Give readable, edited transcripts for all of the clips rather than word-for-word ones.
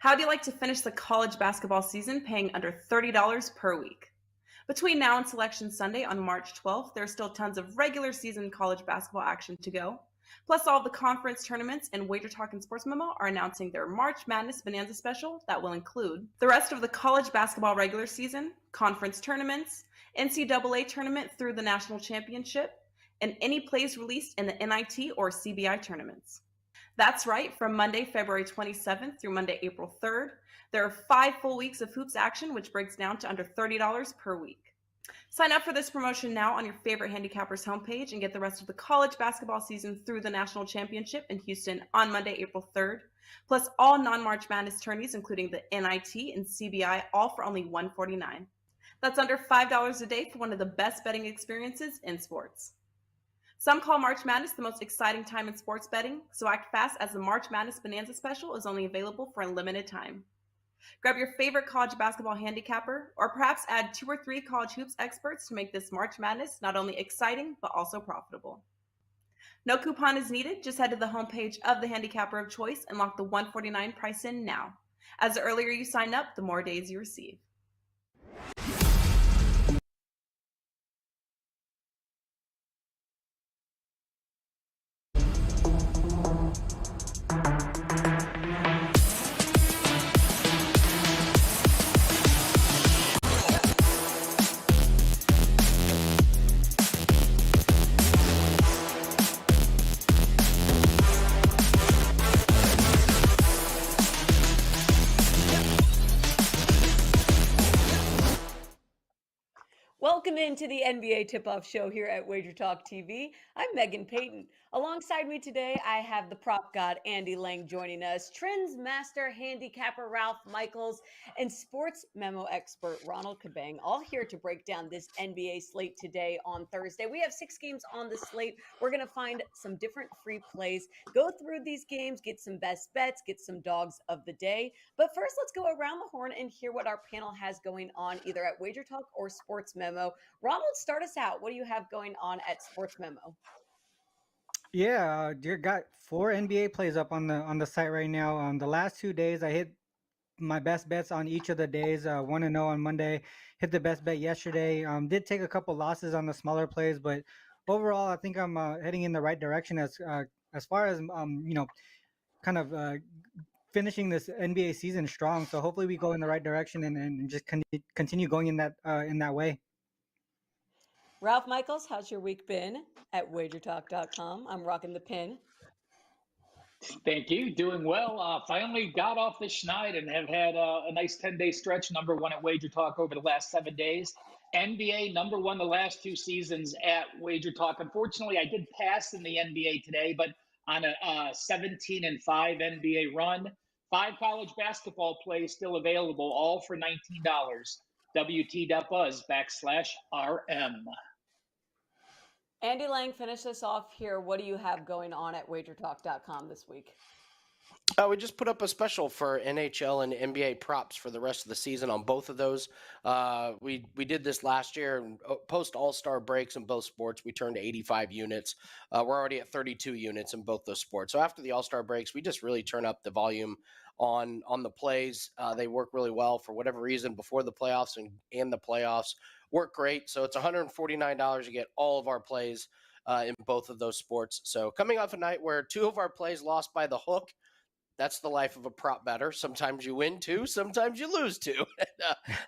How do you like to finish the college basketball season paying under $30 per week? Between now and Selection Sunday on March 12th, there's still tons of regular season college basketball action to go. Plus, all of the conference tournaments and WagerTalk and Sports Memo are announcing their March Madness Bonanza special that will include the rest of the college basketball regular season, conference tournaments, NCAA tournament through the national championship, and any plays released in the NIT or CBI tournaments. That's right, from Monday, February 27th through Monday, April 3rd, there are 5 full weeks of hoops action, which breaks down to under $30 per week. Sign up for this promotion now on your favorite handicappers homepage and get the rest of the college basketball season through the national championship in Houston on Monday, April 3rd, plus all non-March Madness tourneys, including the NIT and CBI, all for only $149. That's under $5 a day for one of the best betting experiences in sports. Some call March Madness the most exciting time in sports betting, so act fast as the March Madness Bonanza special is only available for a limited time. Grab your favorite college basketball handicapper, or perhaps add 2 or 3 college hoops experts to make this March Madness not only exciting, but also profitable. No coupon is needed, just head to the homepage of the handicapper of choice and lock the $149 price in now. As the earlier you sign up, the more days you receive. Welcome into the NBA Tip-Off Show here at WagerTalk TV. I'm Megan Payton. Alongside me today, I have the prop god Andy Lang joining us, trends master handicapper Ralph Michaels, and sports memo expert Ronald Kabang, all here to break down this NBA slate today on Thursday. We have 6 games on the slate. We're going to find some different free plays, go through these games, get some best bets, get some dogs of the day. But first, let's go around the horn and hear what our panel has going on either at WagerTalk or Sports Memo. Ronald, start us out. What do you have going on at Sports Memo? Yeah, dear, got 4 NBA plays up on the site right now. The last 2 days, I hit my best bets on each of the days. 1-0 on Monday, hit the best bet yesterday. Did take a couple losses on the smaller plays, but overall, I think I'm heading in the right direction as far as kind of finishing this NBA season strong. So hopefully, we go in the right direction and just continue going in that way. Ralph Michaels, how's your week been at wagertalk.com? I'm rocking the pin. Thank you. Doing well. Finally got off the schneid and have had a nice 10-day stretch. Number 1 at WagerTalk over the last 7 days. NBA number 1 the last 2 seasons at WagerTalk. Unfortunately, I did pass in the NBA today, but on a 17-5 NBA run. 5 college basketball plays still available, all for $19. WT.buzz/RM. Andy Lang, finish us off here. What do you have going on at wagertalk.com this week? We just put up a special for NHL and NBA props for the rest of the season on both of those. We did this last year, and post All-Star breaks in both sports, we turned 85 units. We're already at 32 units in both those sports. So after the All-Star breaks, we just really turn up the volume on the plays. They work really well for whatever reason before the playoffs and the playoffs. Work great. So it's $149 to get all of our plays in both of those sports. So coming off a night where 2 of our plays lost by the hook, that's the life of a prop bettor. Sometimes you win 2, sometimes you lose 2.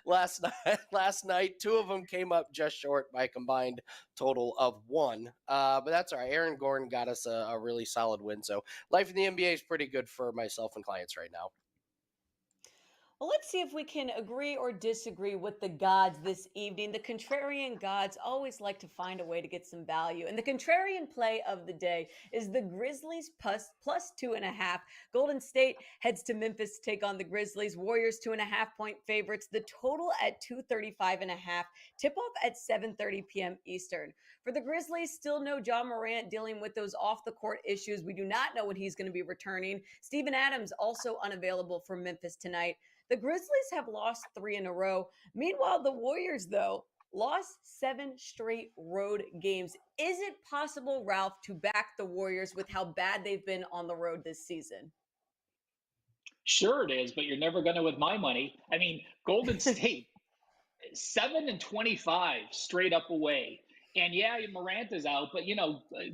Last night, 2 of them came up just short by a combined total of 1. But that's all right. Aaron Gordon got us a really solid win. So life in the NBA is pretty good for myself and clients right now. Well, let's see if we can agree or disagree with the gods this evening. The contrarian gods always like to find a way to get some value. And the contrarian play of the day is the Grizzlies plus 2.5. Golden State heads to Memphis to take on the Grizzlies. Warriors 2.5-point favorites. The total at 235.5. Tip-off at 7:30 p.m. Eastern. For the Grizzlies, still no Ja Morant dealing with those off-the-court issues. We do not know when he's going to be returning. Steven Adams also unavailable for Memphis tonight. The Grizzlies have lost 3 in a row. Meanwhile, the Warriors, though, lost 7 straight road games. Is it possible, Ralph, to back the Warriors with how bad they've been on the road this season? Sure it is, but you're never going to with my money. I mean, Golden State 7-25 straight up away. And yeah, Morant is out, but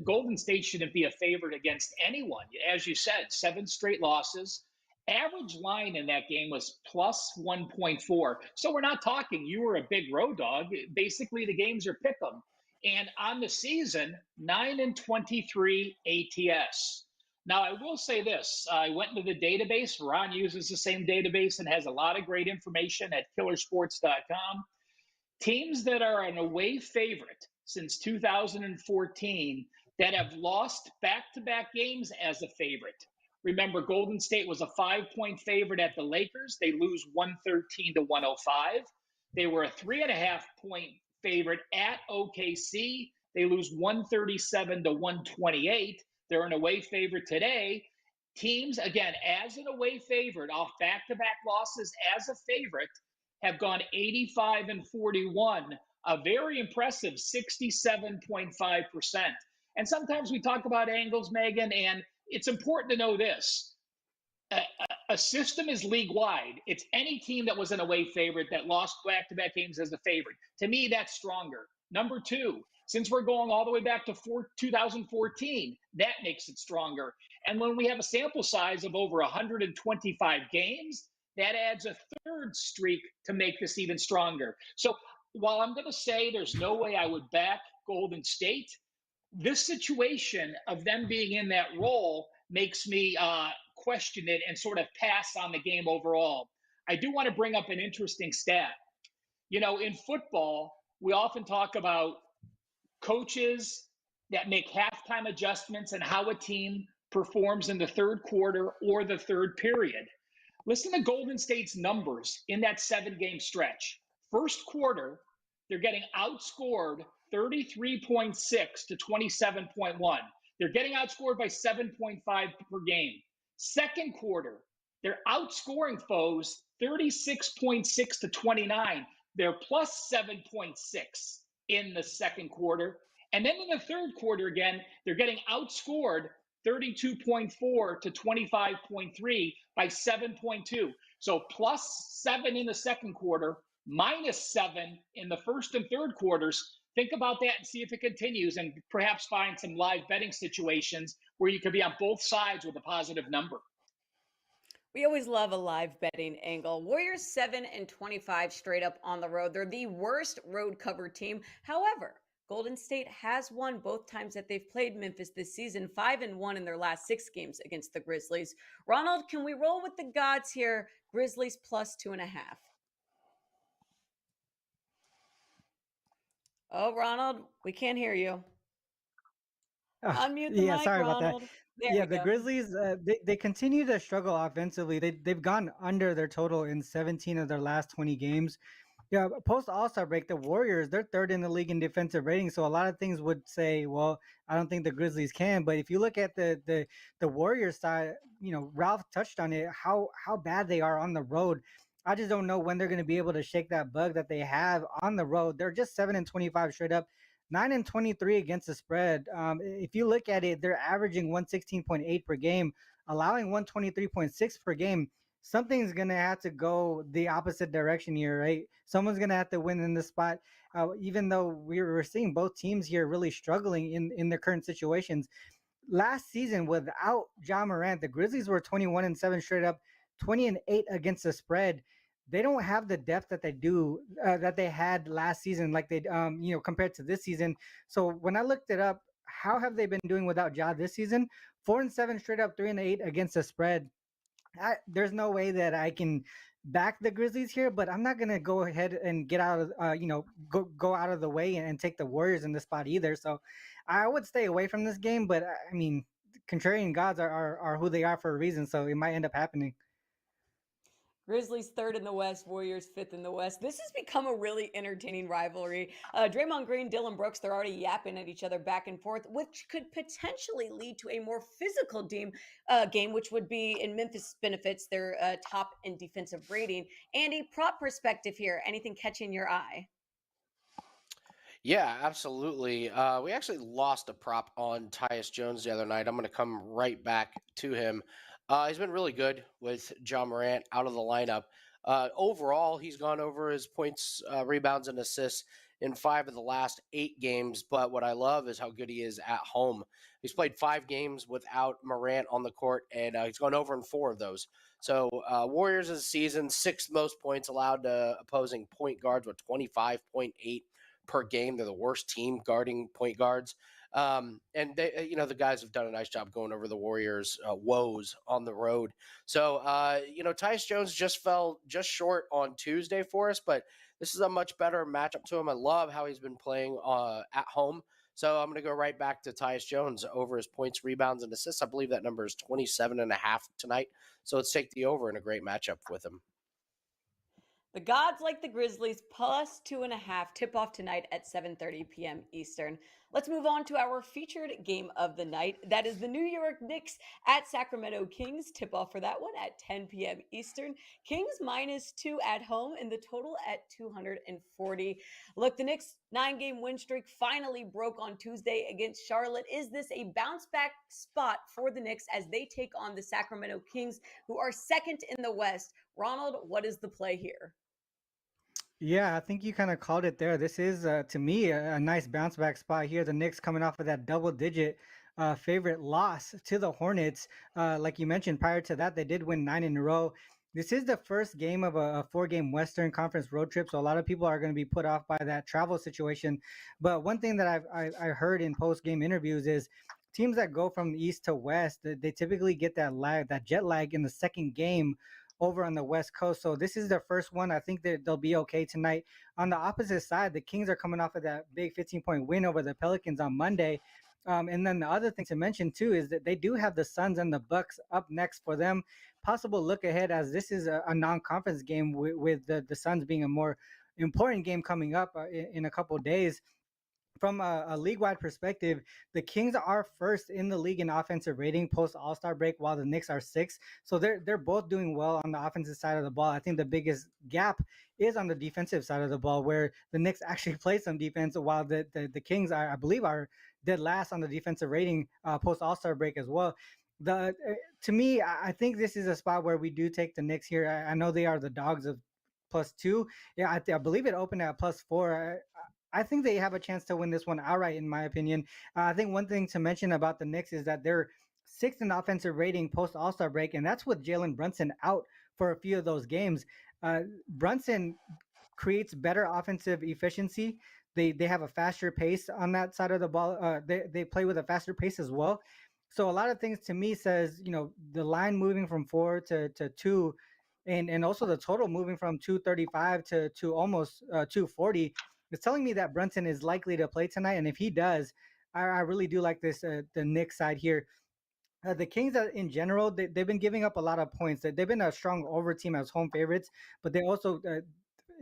Golden State shouldn't be a favorite against anyone. As you said, 7 straight losses. Average line in that game was plus 1.4. So we're not talking you were a big road dog. Basically, the games are pick 'em. And on the season, 9-23 ATS. Now, I will say this. I went into the database. Ron uses the same database and has a lot of great information at killersports.com. Teams that are an away favorite since 2014 that have lost back-to-back games as a favorite. Remember, Golden State was a 5-point favorite at the Lakers. They lose 113-105. They were a 3.5-point favorite at OKC. They lose 137-128. They're an away favorite today. Teams, again, as an away favorite, off back-to-back losses as a favorite, have gone 85-41, a very impressive 67.5%. And sometimes we talk about angles, Megan, and it's important to know this. A system is league-wide. It's any team that was an away favorite that lost back-to-back games as a favorite. To me, that's stronger. Number two, since we're going all the way back to 2014, that makes it stronger. And when we have a sample size of over 125 games, that adds a third streak to make this even stronger. So while I'm going to say there's no way I would back Golden State, this situation of them being in that role makes me question it and sort of pass on the game overall. I do want to bring up an interesting stat. In football, we often talk about coaches that make halftime adjustments and how a team performs in the third quarter or the third period. Listen to Golden State's numbers in that 7-game stretch. First quarter, they're getting outscored 33.6 to 27.1. They're getting outscored by 7.5 per game. Second quarter, they're outscoring foes 36.6 to 29. They're plus 7.6 in the second quarter. And then in the third quarter again, they're getting outscored 32.4 to 25.3 by 7.2. So plus 7 in the second quarter, minus 7 in the first and third quarters. Think about that and see if it continues, and perhaps find some live betting situations where you could be on both sides with a positive number. We always love a live betting angle. Warriors 7-25 straight up on the road. They're the worst road cover team. However, Golden State has won both times that they've played Memphis this season, 5-1 in their last 6 games against the Grizzlies. Ronald, can we roll with the gods here? Grizzlies plus 2.5. Oh, Ronald, we can't hear you. Unmute the mic, sorry about that. Ronald. There Yeah, we the go. Grizzlies, they continue to struggle offensively. They've gone under their total in 17 of their last 20 games. Yeah, post All-Star break, the Warriors, they're third in the league in defensive rating. So a lot of things would say, well, I don't think the Grizzlies can. But if you look at the Warriors side, Ralph touched on it, how bad they are on the road. I just don't know when they're going to be able to shake that bug that they have on the road. They're just 7-25 straight up, 9-23 against the spread. If you look at it, they're averaging 116.8 per game, allowing 123.6 per game. Something's going to have to go the opposite direction here, right? Someone's going to have to win in this spot. Even though we're seeing both teams here really struggling in their current situations. Last season, without Ja Morant, the Grizzlies were 21-7 straight up, 20-8 against the spread. They don't have the depth that they do that they had last season, like they compared to this season. So when I looked it up, how have they been doing without Ja this season? 4-7 straight up, 3-8 against the spread. There's no way that I can back the Grizzlies here, but I'm not gonna go ahead and get out of go out of the way and take the Warriors in this spot either. So I would stay away from this game. But I mean, contrarian gods are who they are for a reason, so it might end up happening. Grizzlies third in the West, Warriors fifth in the West. This has become a really entertaining rivalry. Draymond Green, Dylan Brooks, they're already yapping at each other back and forth, which could potentially lead to a more physical game, which would be in Memphis benefits their top in defensive rating. Andy, prop perspective here. Anything catching your eye? Yeah, absolutely. We actually lost a prop on Tyus Jones the other night. I'm going to come right back to him. He's been really good with John Morant out of the lineup. Overall, he's gone over his points, rebounds, and assists in 5 of the last 8 games. But what I love is how good he is at home. He's played 5 games without Morant on the court, and he's gone over in 4 of those. So Warriors this season, 6th most points allowed to opposing point guards with 25.8 per game. They're the worst team guarding point guards. And they, the guys have done a nice job going over the Warriors' woes on the road. So, Tyus Jones just fell just short on Tuesday for us, but this is a much better matchup to him. I love how he's been playing at home. So I'm going to go right back to Tyus Jones over his points, rebounds, and assists. I believe that number is 27.5 tonight. So let's take the over in a great matchup with him. The gods like the Grizzlies plus 2.5 tip off tonight at 7:30 p.m. Eastern. Let's move on to our featured game of the night. That is the New York Knicks at Sacramento Kings. Tip off for that one at 10 p.m. Eastern. Kings -2 at home and the total at 240. Look, the Knicks 9-game win streak finally broke on Tuesday against Charlotte. Is this a bounce back spot for the Knicks as they take on the Sacramento Kings, who are second in the West? Ronald, what is the play here? Yeah, I think you kind of called it there. This is, to me, a nice bounce back spot here. The Knicks coming off of that double digit favorite loss to the Hornets. Like you mentioned, prior to that, they did win 9 in a row. This is the first game of a 4-game Western Conference road trip, so a lot of people are going to be put off by that travel situation. But one thing that I heard in post-game interviews is teams that go from east to west, they typically get that jet lag in the second game over on the West Coast. So this is their first one. I think that they'll be okay tonight. On the opposite side, the Kings are coming off of that big 15-point win over the Pelicans on Monday. And then the other thing to mention too is that they do have the Suns and the Bucks up next for them. Possible look ahead, as this is a non-conference game with the Suns being a more important game coming up in a couple of days. From a league-wide perspective, the Kings are first in the league in offensive rating post All-Star break, while the Knicks are sixth. So they're both doing well on the offensive side of the ball. I think the biggest gap is on the defensive side of the ball, where the Knicks actually play some defense, while the Kings I believe are dead last on the defensive rating post All-Star break as well. To me, I think this is a spot where we do take the Knicks here. I know they are the dogs of +2. Yeah, I believe it opened at +4. I think they have a chance to win this one outright, in my opinion. I think one thing to mention about the Knicks is that they're sixth in offensive rating post All-Star break, and that's with Jalen Brunson out for a few of those games. Brunson creates better offensive efficiency. They have a faster pace on that side of the ball. They play with a faster pace as well. So a lot of things to me says, the line moving from 4 to 2, and also the total moving from 235 to almost 240. It's telling me that Brunson is likely to play tonight, and if he does, I really do like this the Knicks side here. The Kings, in general, they've been giving up a lot of points. They've been a strong over team as home favorites, but they also,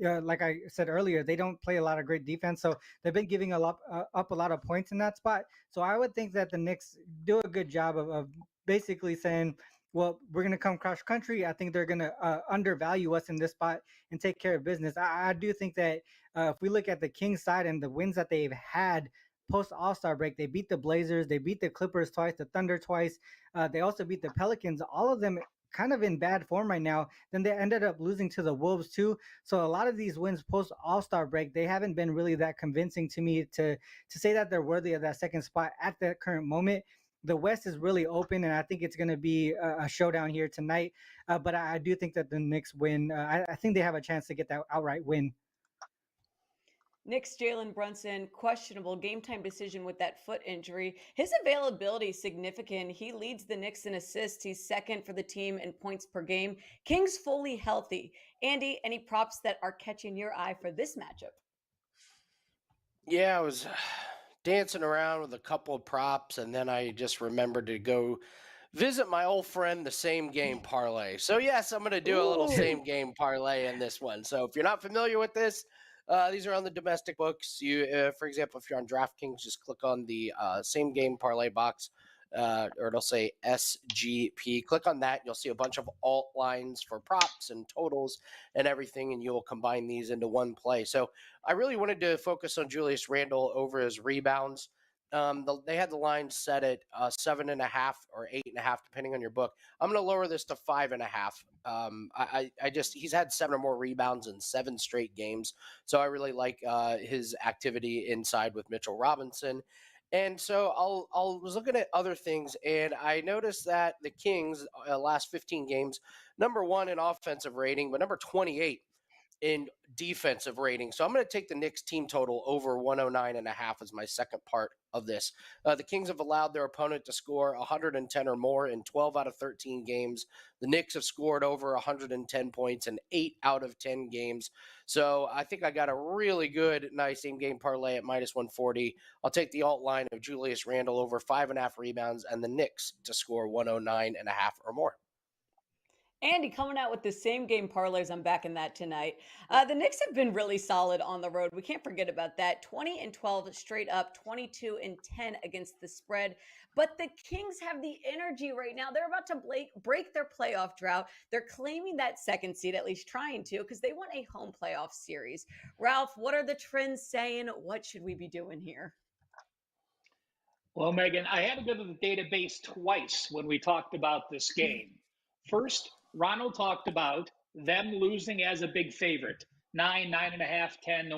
like I said earlier, they don't play a lot of great defense, so they've been giving up a lot of points in that spot. So I would think that the Knicks do a good job of basically saying, well, we're going to come cross country. I think they're going to undervalue us in this spot and take care of business. I do think that if we look at the Kings side and the wins that they've had post All-Star break, they beat the Blazers, they beat the Clippers twice, the Thunder twice. They also beat the Pelicans, all of them kind of in bad form right now. Then they ended up losing to the Wolves too. So a lot of these wins post All-Star break, they haven't been really that convincing to me to say that they're worthy of that second spot at the current moment. The West is really open, and I think it's going to be a showdown here tonight. But I do think that the Knicks win. I think they have a chance to get that outright win. Knicks Jalen Brunson, questionable game time decision with that foot injury. His availability is significant. He leads the Knicks in assists. He's second for the team in points per game. Kings fully healthy. Andy, any props that are catching your eye for this matchup? Yeah, I was dancing around with a couple of props, and then I just remembered to go visit my old friend, the Same Game Parlay. So yes, I'm going to do a little Same Game Parlay in this one. So if you're not familiar with this, these are on the domestic books. You, for example, if you're on DraftKings, just click on the Same Game Parlay box, or it'll say SGP. Click on that. You'll see a bunch of alt lines for props and totals and everything, and you'll combine these into one play. So I really wanted to focus on Julius Randle over his rebounds. They had the line set at 7.5 or 8.5, depending on your book. I'm going to lower this to 5.5. He's had 7 or more rebounds in 7 straight games, so I really like his activity inside with Mitchell Robinson. And so I was looking at other things, and I noticed that the Kings last 15 games, number 1 in offensive rating, but number 28 in defensive rating. So I'm going to take the Knicks team total over 109.5 as my second part of this. The Kings have allowed their opponent to score 110 or more in 12 out of 13 games. The Knicks have scored over 110 points in 8 out of 10 games. So I think I got a really good, nice same-game parlay at minus 140. I'll take the alt line of Julius Randle over 5.5 rebounds and the Knicks to score 109.5 or more. Andy coming out with the same game parlays. I'm backing that tonight. The Knicks have been really solid on the road. We can't forget about that. 20-12 straight up, 22-10 against the spread. But the Kings have the energy right now. They're about to break their playoff drought. They're claiming that second seed, at least trying to, because they want a home playoff series. Ralph, what are the trends saying? What should we be doing here? Well, Megan, I had to go to the database twice when we talked about this game. First, Ronald talked about them losing as a big favorite, 9, 9.5, 10,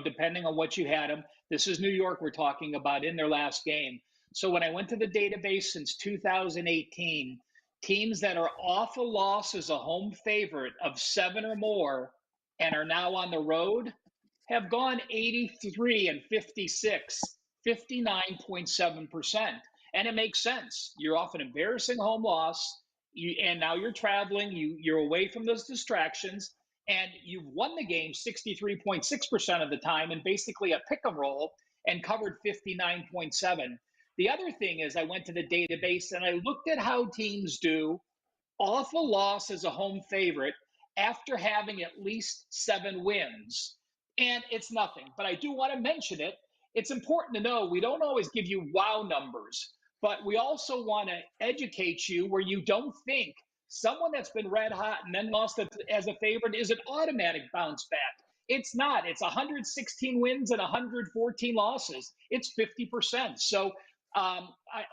depending on what you had them. This is New York we're talking about in their last game. So when I went to the database since 2018, teams that are off a loss as a home favorite of 7 or more and are now on the road have gone 83 and 56, 59.7%. And it makes sense. You're off an embarrassing home loss. And now you're traveling, you're away from those distractions, and you've won the game 63.6% of the time in basically a pick 'em roll and covered 59.7. The other thing is I went to the database and I looked at how teams do off a loss as a home favorite after having at least 7 wins. And it's nothing, but I do want to mention it. It's important to know we don't always give you wow numbers. But we also want to educate you where you don't think someone that's been red hot and then lost as a favorite is an automatic bounce back. It's not. It's 116 wins and 114 losses. It's 50%. So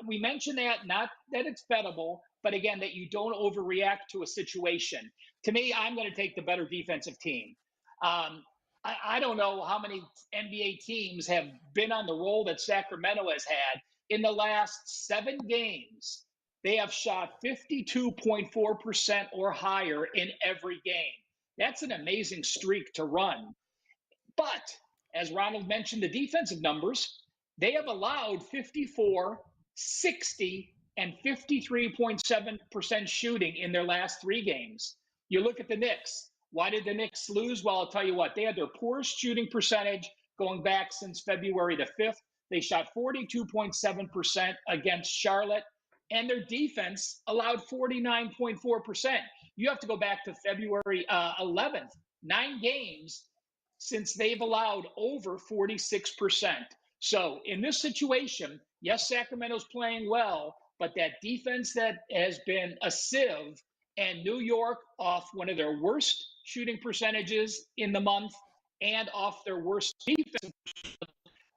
we mentioned that, not that it's bettable, but again, that you don't overreact to a situation. To me, I'm going to take the better defensive team. I don't know how many NBA teams have been on the roll that Sacramento has had. In the last 7 games, they have shot 52.4% or higher in every game. That's an amazing streak to run. But as Ronald mentioned, the defensive numbers, they have allowed 54, 60, and 53.7% shooting in their last 3 games. You look at the Knicks. Why did the Knicks lose? Well, I'll tell you what. They had their poorest shooting percentage going back since February the 5th. They shot 42.7% against Charlotte, and their defense allowed 49.4%. You have to go back to February 11th, 9 games since they've allowed over 46%. So in this situation, yes, Sacramento's playing well, but that defense that has been a sieve, and New York off one of their worst shooting percentages in the month and off their worst defense,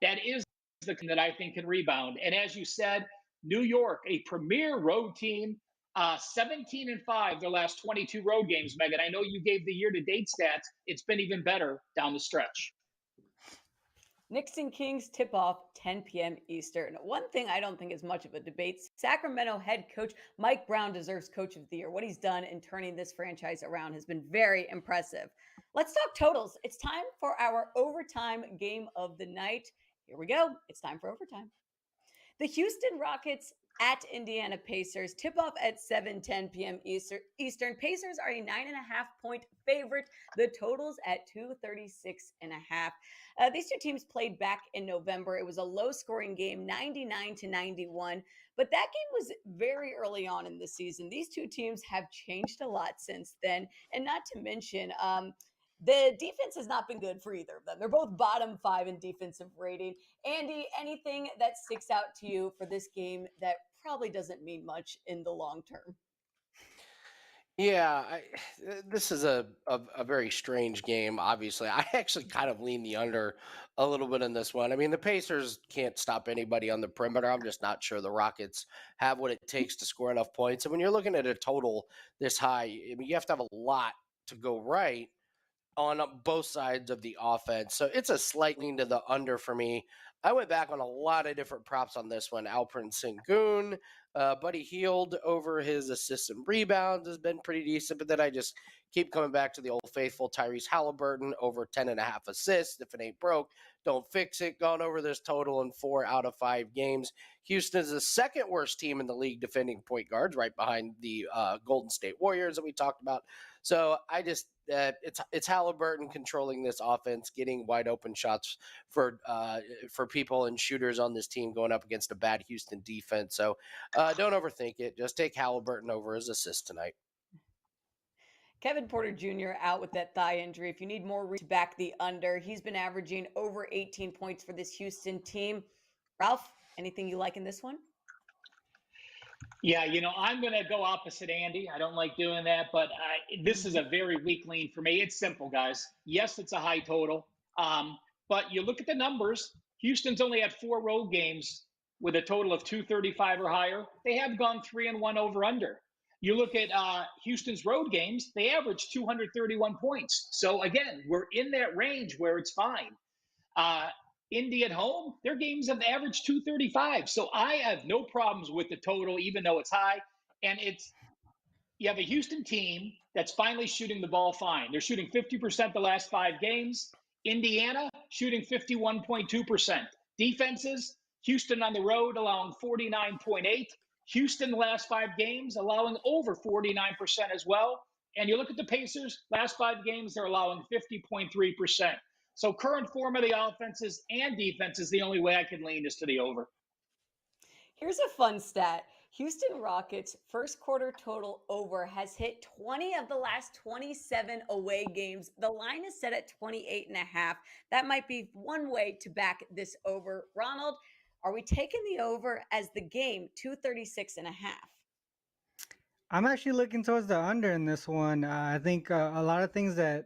that is the thing that I think can rebound. And as you said, New York, a premier road team, 17-5 their last 22 road games. Megan, I know you gave the year-to-date stats. It's been even better down the stretch. Knicks and Kings tip off 10 p.m. Eastern. One thing I don't think is much of a debate, Sacramento head coach Mike Brown deserves Coach of the Year. What he's done in turning this franchise around has been very impressive. Let's talk totals. It's time for our overtime game of the night. Here we go. It's time for overtime. The Houston Rockets at Indiana Pacers. Tip-off at 7:10 p.m. Eastern. Pacers are a 9.5-point favorite. The total's at 236.5. These two teams played back in November. It was a low-scoring game, 99-91. But that game was very early on in the season. These two teams have changed a lot since then. And not to mention, the defense has not been good for either of them. They're both bottom 5 in defensive rating. Andy, anything that sticks out to you for this game that probably doesn't mean much in the long term? Yeah, this is a very strange game. Obviously, I actually kind of lean the under a little bit in this one. I mean, the Pacers can't stop anybody on the perimeter. I'm just not sure the Rockets have what it takes to score enough points. And when you're looking at a total this high, I mean, you have to have a lot to go right on both sides of the offense. So it's a slight lean to the under for me. I went back on a lot of different props on this one. Alperen Sengun, Buddy Hield over his assists and rebounds has been pretty decent, but then I just keep coming back to the old faithful Tyrese Halliburton over 10.5 assists. If it ain't broke, don't fix it. Gone over this total in 4 out of 5 games. Houston is the second worst team in the league defending point guards, right behind the Golden State Warriors that we talked about. So I just it's Halliburton controlling this offense, getting wide open shots for people and shooters on this team going up against a bad Houston defense. So don't overthink it. Just take Halliburton over his assist tonight. Kevin Porter Jr. out with that thigh injury. If you need more to back the under, he's been averaging over 18 points for this Houston team. Ralph, anything you like in this one? Yeah, I'm going to go opposite Andy. I don't like doing that, but this is a very weak lean for me. It's simple, guys. Yes, it's a high total, but you look at the numbers. Houston's only had 4 road games with a total of 235 or higher. They have gone 3-1 over under. You look at Houston's road games, they average 231 points. So, again, we're in that range where it's fine. Indy at home, their games have averaged 235. So I have no problems with the total, even though it's high. And you have a Houston team that's finally shooting the ball fine. They're shooting 50% the last 5 games. Indiana shooting 51.2%. Defenses, Houston on the road allowing 49.8. Houston the last 5 games allowing over 49% as well. And you look at the Pacers, last 5 games, they're allowing 50.3%. So current form of the offenses and defenses, the only way I can lean is to the over. Here's a fun stat. Houston Rockets first quarter total over has hit 20 of the last 27 away games. The line is set at 28.5. That might be one way to back this over. Ronald, are we taking the over as the game 236.5? I'm actually looking towards the under in this one. I think a lot of things that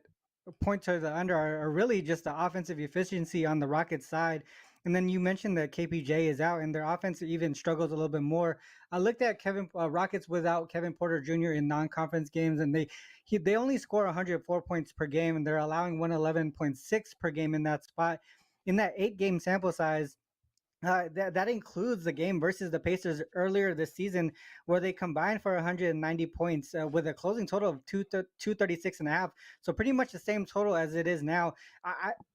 point to the under are really just the offensive efficiency on the Rockets side. And then you mentioned that KPJ is out and their offense even struggles a little bit more. I looked at Rockets without Kevin Porter Jr. in non-conference games, and they only score 104 points per game, and they're allowing 111.6 per game in that spot. In that 8-game sample size, that includes the game versus the Pacers earlier this season, where they combined for 190 points with a closing total of 236.5. So pretty much the same total as it is now.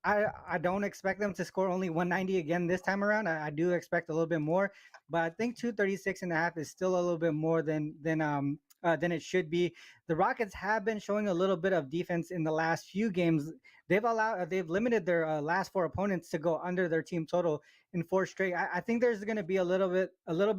I don't expect them to score only 190 again this time around. I do expect a little bit more, but I think 236.5 is still a little bit more than it should be. The Rockets have been showing a little bit of defense in the last few games. They've limited their last 4 opponents to go under their team total in 4 straight. I think there's going to be a little bit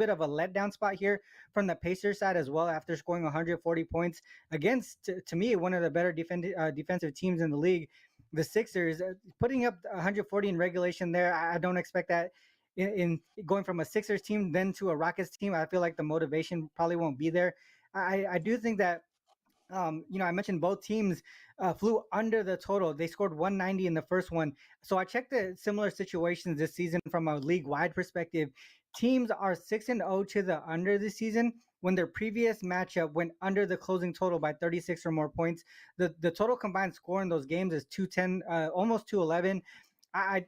of a letdown spot here from the Pacers side as well, after scoring 140 points against, to me, one of the better defensive teams in the league. The Sixers putting up 140 in regulation there. I don't expect that in going from a Sixers team then to a Rockets team. I feel like the motivation probably won't be there. I do think that I mentioned both teams flew under the total. They scored 190 in the first one. So I checked the similar situations this season from a league-wide perspective. Teams are 6-0 to the under this season when their previous matchup went under the closing total by 36 or more points. The total combined score in those games is 210, almost 211.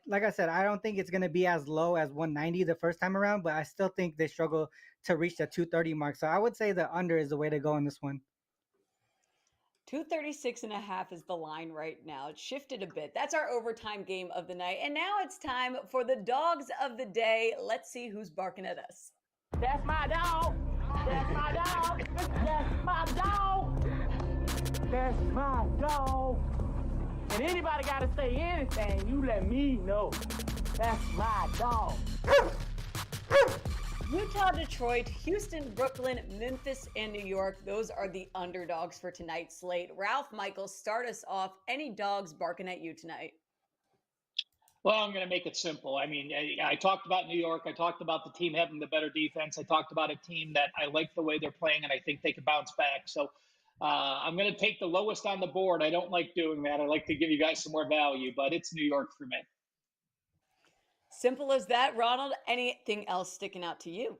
Like I said, I don't think it's going to be as low as 190 the first time around, but I still think they struggle to reach the 230 mark. So I would say the under is the way to go in this one. 236.5 is the line right now. It shifted a bit. That's our overtime game of the night. And now it's time for the dogs of the day. Let's see who's barking at us. That's my dog. That's my dog. That's my dog. That's my dog. And anybody got to say anything, you let me know. That's my dog. Utah, Detroit, Houston, Brooklyn, Memphis, and New York. Those are the underdogs for tonight's slate. Ralph Michaels, start us off. Any dogs barking at you tonight? Well, I'm going to make it simple. I mean, I talked about New York. I talked about the team having the better defense. I talked about a team that I like the way they're playing, and I think they can bounce back. So I'm going to take the lowest on the board. I don't like doing that. I like to give you guys some more value, but it's New York for me. Simple as that. Ronald, anything else sticking out to you?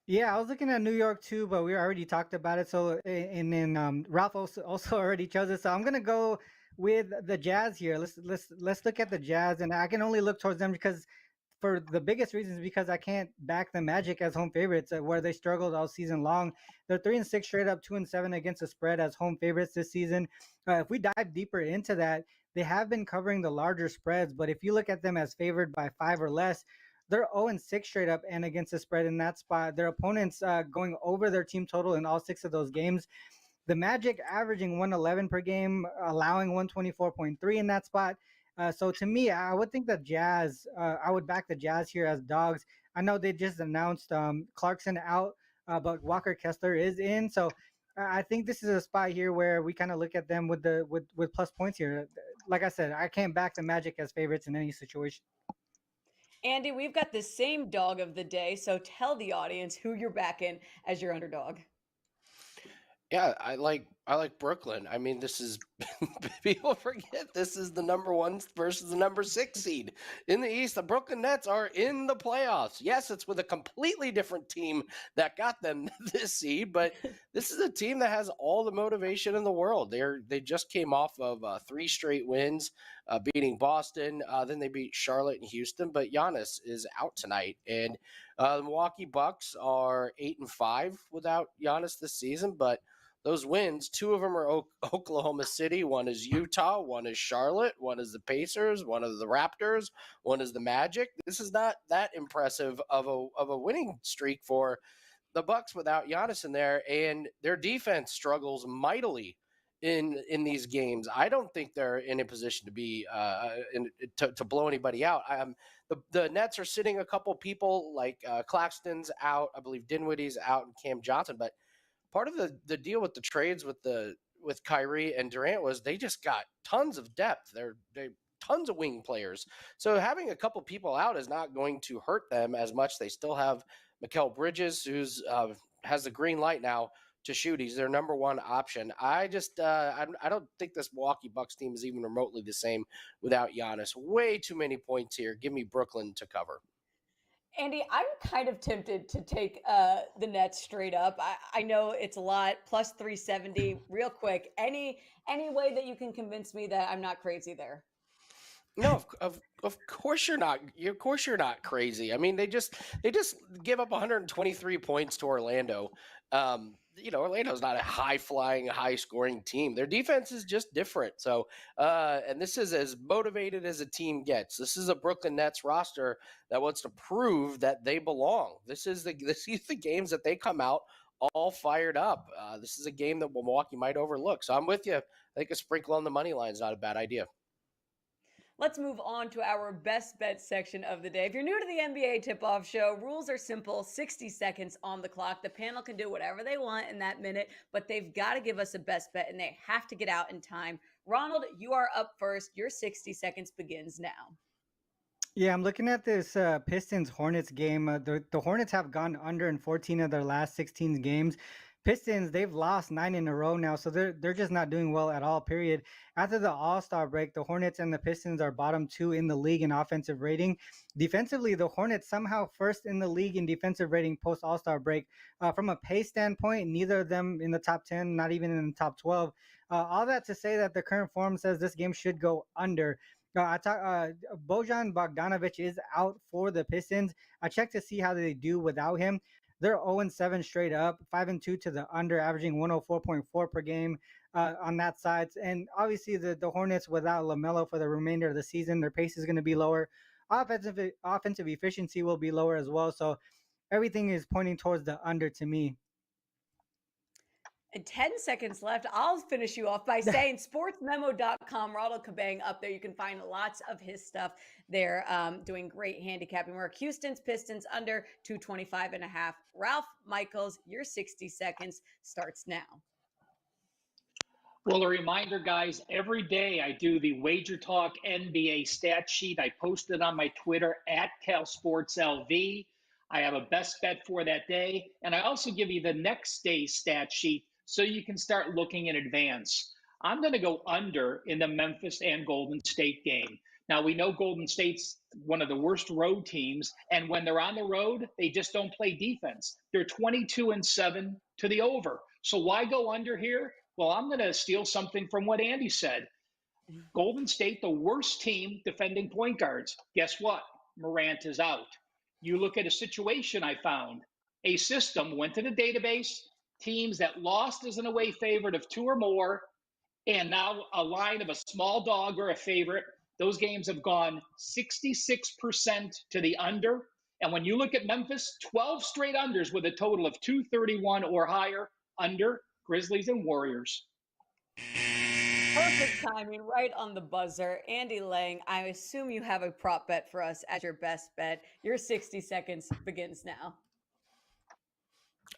Yeah, I was looking at New York too, but we already talked about it. So, and then Ralph also already chose it. So I'm gonna go with the Jazz here. Let's look at the Jazz, and I can only look towards them because for the biggest reasons because I can't back the Magic as home favorites where they struggled all season long. They're 3-6 straight up, 2-7 against the spread as home favorites this season. If we dive deeper into that, they have been covering the larger spreads, but if you look at them as favored by 5 or less, they're 0-6 straight up and against the spread in that spot. Their opponents going over their team total in all 6 of those games. The Magic averaging 111 per game, allowing 124.3 in that spot. So to me, I would think that Jazz, I would back the Jazz here as dogs. I know they just announced Clarkson out, but Walker Kessler is in. So I think this is a spot here where we kind of look at them with with plus points here. Like I said, I can't back the Magic as favorites in any situation. Andy, we've got the same dog of the day, so tell the audience who you're backing as your underdog. Yeah, I like Brooklyn. I mean, this is people forget this is the number 1 versus the number 6 seed in the East. The Brooklyn Nets are in the playoffs. Yes, it's with a completely different team that got them this seed, but this is a team that has all the motivation in the world. They just came off of 3 straight wins, beating Boston. Then they beat Charlotte and Houston, but Giannis is out tonight, and the Milwaukee Bucks are 8-5 without Giannis this season, but those wins, 2 of them are Oklahoma City, 1 is Utah, 1 is Charlotte, 1 is the Pacers, 1 is the Raptors, 1 is the Magic. This is not that impressive of a winning streak for the Bucks without Giannis in there, and their defense struggles mightily in these games. I don't think they're in a position to be to blow anybody out. The Nets are sitting a couple people like Claxton's out, I believe Dinwiddie's out, and Cam Johnson, but part of the deal with the trades with Kyrie and Durant was they just got tons of depth. They tons of wing players. So having a couple people out is not going to hurt them as much. They still have Mikal Bridges, who's has the green light now to shoot. He's their number 1 option. I just I don't think this Milwaukee Bucks team is even remotely the same without Giannis. Way too many points here. Give me Brooklyn to cover. Andy, I'm kind of tempted to take the Nets straight up. I know it's a lot, plus 370. Real quick, any way that you can convince me that I'm not crazy there? No, of course you're not. Of course you're not crazy. I mean, they just give up 123 points to Orlando. Orlando's not a high-flying, high-scoring team. Their defense is just different. So, and this is as motivated as a team gets. This is a Brooklyn Nets roster that wants to prove that they belong. These are the games that they come out all fired up. This is a game that Milwaukee might overlook. So I'm with you. I think a sprinkle on the money line is not a bad idea. Let's move on to our best bet section of the day. If you're new to the NBA tip-off show, rules are simple. 60 seconds on the clock. The panel can do whatever they want in that minute, but they've got to give us a best bet, and they have to get out in time. Ronald, you are up first. Your 60 seconds begins now. Yeah, I'm looking at this Pistons-Hornets game. The Hornets have gone under in 14 of their last 16 games. Pistons, they've lost 9 in a row now, so they're just not doing well at all, period. After the All-Star break, the Hornets and the Pistons are bottom 2 in the league in offensive rating. Defensively, the Hornets somehow first in the league in defensive rating post All-Star break. From a pace standpoint, neither of them in the top 10, not even in the top 12. All that to say that the current form says this game should go under. Bojan Bogdanovic is out for the Pistons. I checked to see how they do without him. They're 0-7 straight up, 5-2 to the under, averaging 104.4 per game on that side. And obviously the Hornets without LaMelo for the remainder of the season, their pace is going to be lower. Offensive efficiency will be lower as well. So everything is pointing towards the under to me. And 10 seconds left. I'll finish you off by saying sportsmemo.com, Ronald Kabang up there. You can find lots of his stuff there, doing great handicapping work. Houston's Pistons under 225.5. Ralph Michaels, your 60 seconds starts now. Well, a reminder, guys, every day I do the WagerTalk NBA stat sheet. I post it on my Twitter at CalSportsLV. I have a best bet for that day. And I also give you the next day's stat sheet so you can start looking in advance. I'm going to go under in the Memphis and Golden State game. Now, we know Golden State's one of the worst road teams, and when they're on the road, they just don't play defense. They're 22-7 to the over. So why go under here? Well, I'm going to steal something from what Andy said. Golden State, the worst team defending point guards. Guess what? Morant is out. You look at a situation I found. A system went to the database, teams that lost as an away favorite of 2 or more, and now a line of a small dog or a favorite. Those games have gone 66% to the under. And when you look at Memphis, 12 straight unders with a total of 231 or higher under Grizzlies and Warriors. Perfect timing, right on the buzzer. Andy Lang, I assume you have a prop bet for us as your best bet. Your 60 seconds begins now.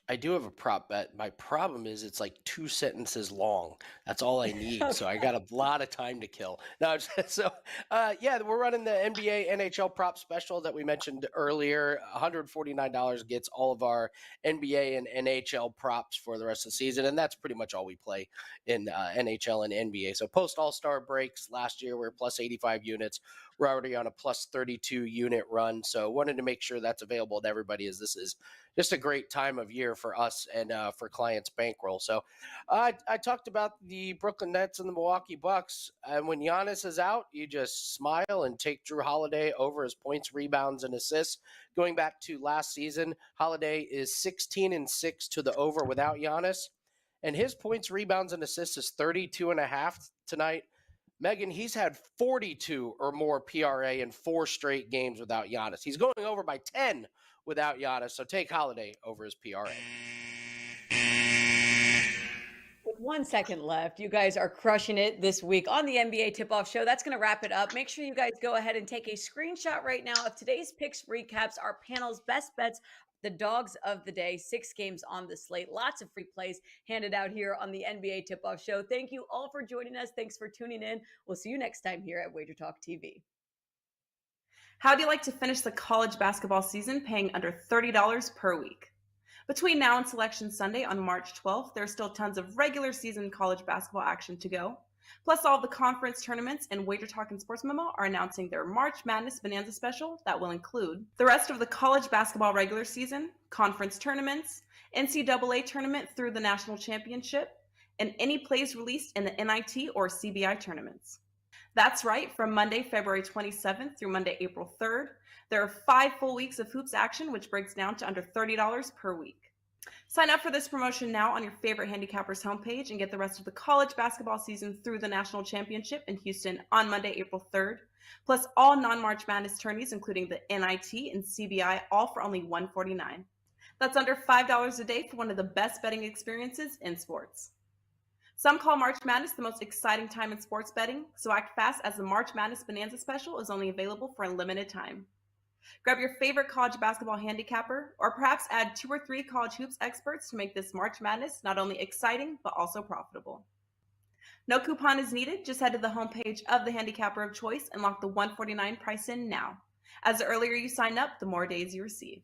I do have a prop bet. My problem is it's like 2 sentences long. That's all I need. Okay. So I got a lot of time to kill. No, yeah, we're running the NBA NHL prop special that we mentioned earlier. $149 gets all of our NBA and NHL props for the rest of the season. And that's pretty much all we play in NHL and NBA. So post All-Star breaks last year, we were plus 85 units. We're already on a plus 32 unit run. So wanted to make sure that's available to everybody, as this is just a great time of year for us and for clients' bankroll. So I talked about the Brooklyn Nets and the Milwaukee Bucks. And when Giannis is out, you just smile and take Drew Holiday over his points, rebounds, and assists. Going back to last season, Holiday is 16-6 to the over without Giannis. And his points, rebounds, and assists is 32.5 tonight. Megan, he's had 42 or more PRA in 4 straight games without Giannis. He's going over by 10 without Giannis, so take Holiday over his PRA. With 1 second left, you guys are crushing it this week on the NBA Tip-Off Show. That's going to wrap it up. Make sure you guys go ahead and take a screenshot right now of today's picks recaps, our panel's best bets, the dogs of the day, 6 games on the slate. Lots of free plays handed out here on the NBA Tip-Off Show. Thank you all for joining us. Thanks for tuning in. We'll see you next time here at WagerTalk TV. How do you like to finish the college basketball season paying under $30 per week? Between now and Selection Sunday on March 12th, there's still tons of regular season college basketball action to go. Plus, all of the conference tournaments and WagerTalk and Sports Memo are announcing their March Madness Bonanza special that will include the rest of the college basketball regular season, conference tournaments, NCAA tournament through the national championship, and any plays released in the NIT or CBI tournaments. That's right, from Monday, February 27th through Monday, April 3rd, there are 5 full weeks of hoops action, which breaks down to under $30 per week. Sign up for this promotion now on your favorite handicappers homepage and get the rest of the college basketball season through the national championship in Houston on Monday, April 3rd, plus all non-March Madness tourneys, including the NIT and CBI, all for only $149. That's under $5 a day for one of the best betting experiences in sports. Some call March Madness the most exciting time in sports betting, so act fast as the March Madness Bonanza special is only available for a limited time. Grab your favorite college basketball handicapper, or perhaps add 2 or 3 college hoops experts to make this March Madness not only exciting, but also profitable. No coupon is needed, just head to the homepage of the handicapper of choice and lock the $149 price in now. As the earlier you sign up, the more days you receive.